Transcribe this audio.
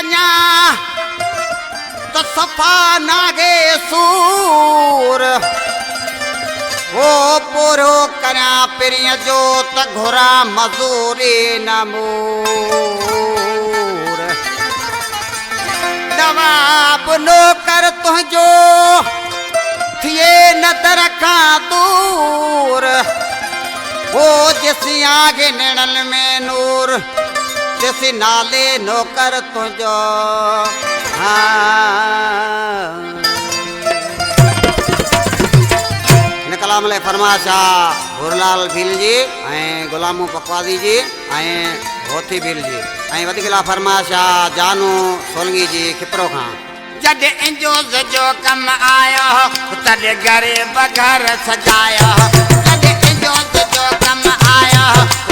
वञा तो सफ़ा नागे सूर वो पूरो करियां पिरीअ जो त घुरा मज़ूरी न मूर नवाब नौकर तुंहिंजो थिए न दर खां दूर वो जिसी आगे निड़ल में नूर जिसी नाले नौकर तुंहिंजो इन कलाम लाइ फरमाशा भूरलाल भील जी गुलामू पकवादी जी होती भील जी वधीक ला फरमाशा जानू सोलंगी जी खिपरो खां जॾहिं इंजो जो कम आयो तॾहिं गरीब घर सजायो जॾहिं इंजो जो कम आयो